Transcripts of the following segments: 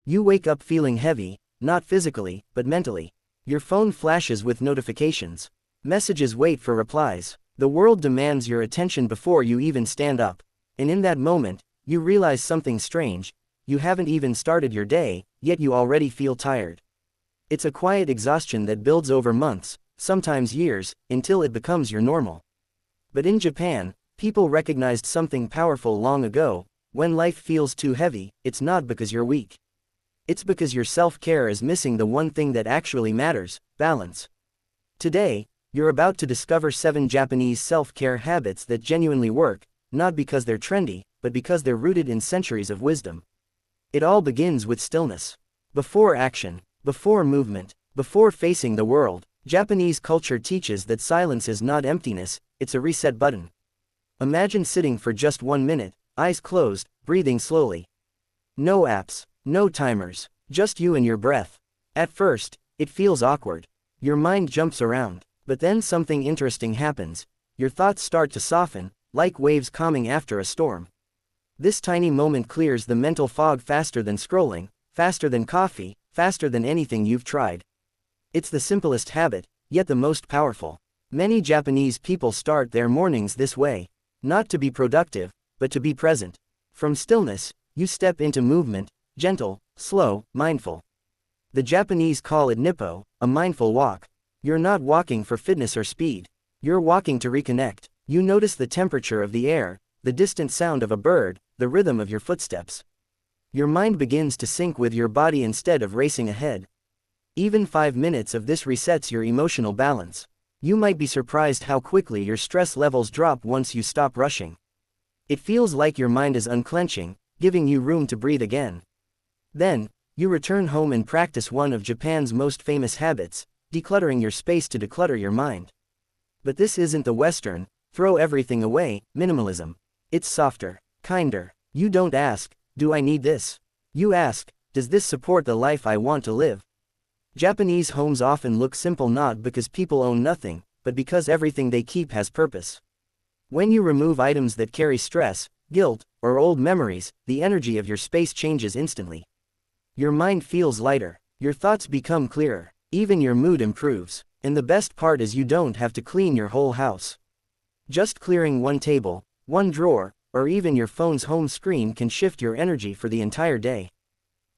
You wake up feeling heavy, not physically, but mentally. Your phone flashes with notifications. Messages wait for replies. The world demands your attention before you even stand up. And in that moment, you realize something strange. You haven't even started your day, yet you already feel tired. It's a quiet exhaustion that builds over months, sometimes years, until it becomes your normal. But in Japan, people recognized something powerful long ago. When life feels too heavy, it's not because you're weak. It's because your self-care is missing the one thing that actually matters: balance. Today, you're about to discover 7 Japanese self-care habits that genuinely work, not because they're trendy, but because they're rooted in centuries of wisdom. It all begins with stillness. Before action, before movement, before facing the world, Japanese culture teaches that silence is not emptiness, it's a reset button. Imagine sitting for just 1 minute, eyes closed, breathing slowly. No apps, no timers, just you and your breath. At first, it feels awkward. Your mind jumps around, but then something interesting happens. Your thoughts start to soften, like waves calming after a storm. This tiny moment clears the mental fog faster than scrolling, faster than coffee, faster than anything you've tried. It's the simplest habit, yet the most powerful. Many Japanese people start their mornings this way. Not to be productive, but to be present. From stillness, you step into movement, gentle, slow, mindful. The Japanese call it nippo, a mindful walk. You're not walking for fitness or speed. You're walking to reconnect. You notice the temperature of the air, the distant sound of a bird, the rhythm of your footsteps. Your mind begins to sync with your body instead of racing ahead. Even 5 minutes of this resets your emotional balance. You might be surprised how quickly your stress levels drop once you stop rushing. It feels like your mind is unclenching, giving you room to breathe again. Then, you return home and practice one of Japan's most famous habits, decluttering your space to declutter your mind. But this isn't the Western, throw everything away, minimalism. It's softer, kinder. You don't ask, do I need this? You ask, does this support the life I want to live? Japanese homes often look simple not because people own nothing, but because everything they keep has purpose. When you remove items that carry stress, guilt, or old memories, the energy of your space changes instantly. Your mind feels lighter, your thoughts become clearer, even your mood improves. And the best part is you don't have to clean your whole house. Just clearing one table, one drawer, or even your phone's home screen can shift your energy for the entire day.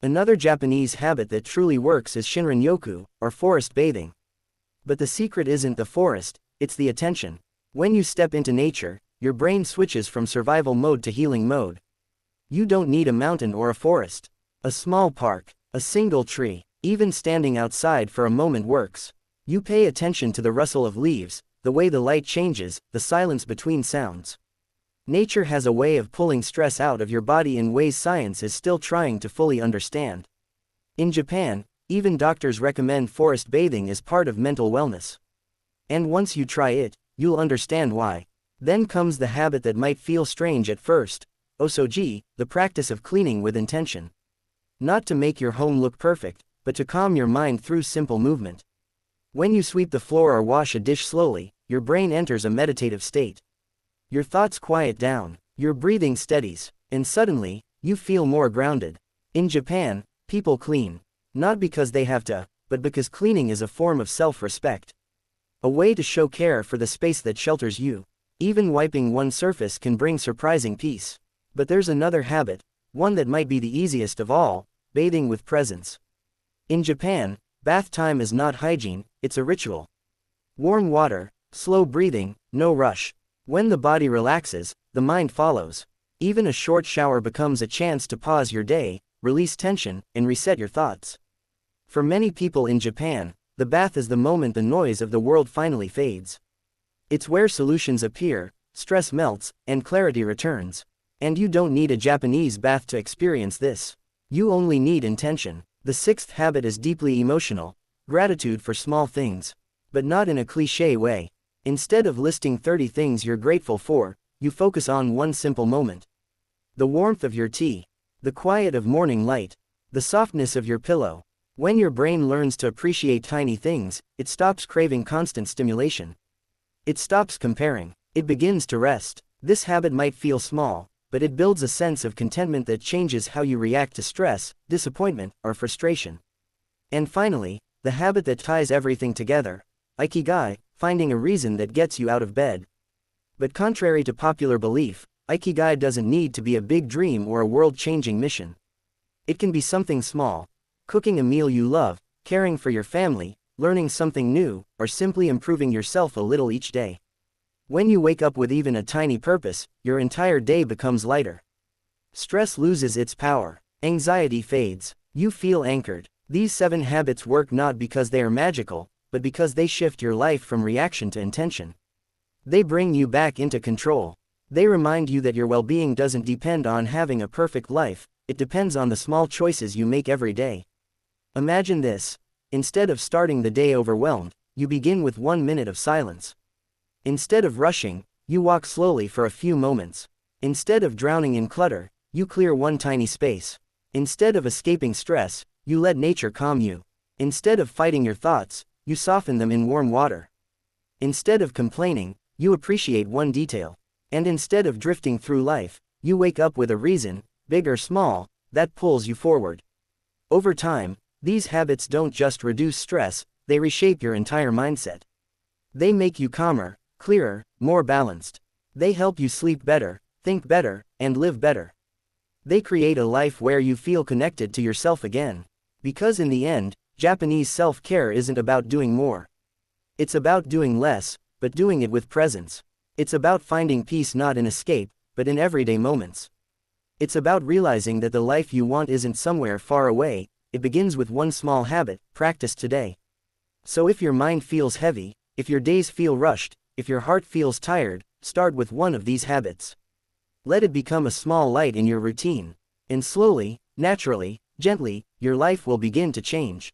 Another Japanese habit that truly works is shinrin-yoku, or forest bathing. But the secret isn't the forest, it's the attention. When you step into nature, your brain switches from survival mode to healing mode. You don't need a mountain or a forest. A small park, a single tree, even standing outside for a moment works. You pay attention to the rustle of leaves, the way the light changes, the silence between sounds. Nature has a way of pulling stress out of your body in ways science is still trying to fully understand. In Japan, even doctors recommend forest bathing as part of mental wellness. And once you try it, you'll understand why. Then comes the habit that might feel strange at first, osoji, the practice of cleaning with intention. Not to make your home look perfect, but to calm your mind through simple movement. When you sweep the floor or wash a dish slowly, your brain enters a meditative state. Your thoughts quiet down, your breathing steadies, and suddenly, you feel more grounded. In Japan, people clean, not because they have to, but because cleaning is a form of self-respect. A way to show care for the space that shelters you. Even wiping one surface can bring surprising peace. But there's another habit, one that might be the easiest of all, bathing with presence. In Japan, bath time is not hygiene, it's a ritual. Warm water, slow breathing, no rush. When the body relaxes, the mind follows. Even a short shower becomes a chance to pause your day, release tension, and reset your thoughts. For many people in Japan, the bath is the moment the noise of the world finally fades. It's where solutions appear, stress melts, and clarity returns. And you don't need a Japanese bath to experience this. You only need intention. The 6th habit is deeply emotional, gratitude for small things. But not in a cliché way. Instead of listing 30 things you're grateful for, you focus on one simple moment. The warmth of your tea. The quiet of morning light. The softness of your pillow. When your brain learns to appreciate tiny things, it stops craving constant stimulation. It stops comparing. It begins to rest. This habit might feel small, but it builds a sense of contentment that changes how you react to stress, disappointment, or frustration. And finally, the habit that ties everything together, Ikigai, finding a reason that gets you out of bed. But contrary to popular belief, Ikigai doesn't need to be a big dream or a world-changing mission. It can be something small: cooking a meal you love, caring for your family, learning something new, or simply improving yourself a little each day. When you wake up with even a tiny purpose, your entire day becomes lighter. Stress loses its power. Anxiety fades. You feel anchored. These 7 habits work not because they are magical, but because they shift your life from reaction to intention. They bring you back into control. They remind you that your well-being doesn't depend on having a perfect life, it depends on the small choices you make every day. Imagine this. Instead of starting the day overwhelmed, you begin with 1 minute of silence. Instead of rushing, you walk slowly for a few moments. Instead of drowning in clutter, you clear one tiny space. Instead of escaping stress, you let nature calm you. Instead of fighting your thoughts, you soften them in warm water. Instead of complaining, you appreciate one detail. And instead of drifting through life, you wake up with a reason, big or small, that pulls you forward. Over time, these habits don't just reduce stress, they reshape your entire mindset. They make you calmer, clearer, more balanced. They help you sleep better, think better, and live better. They create a life where you feel connected to yourself again. Because in the end, Japanese self-care isn't about doing more. It's about doing less, but doing it with presence. It's about finding peace not in escape, but in everyday moments. It's about realizing that the life you want isn't somewhere far away, it begins with one small habit, practiced today. So if your mind feels heavy, if your days feel rushed, if your heart feels tired, start with one of these habits. Let it become a small light in your routine. And slowly, naturally, gently, your life will begin to change.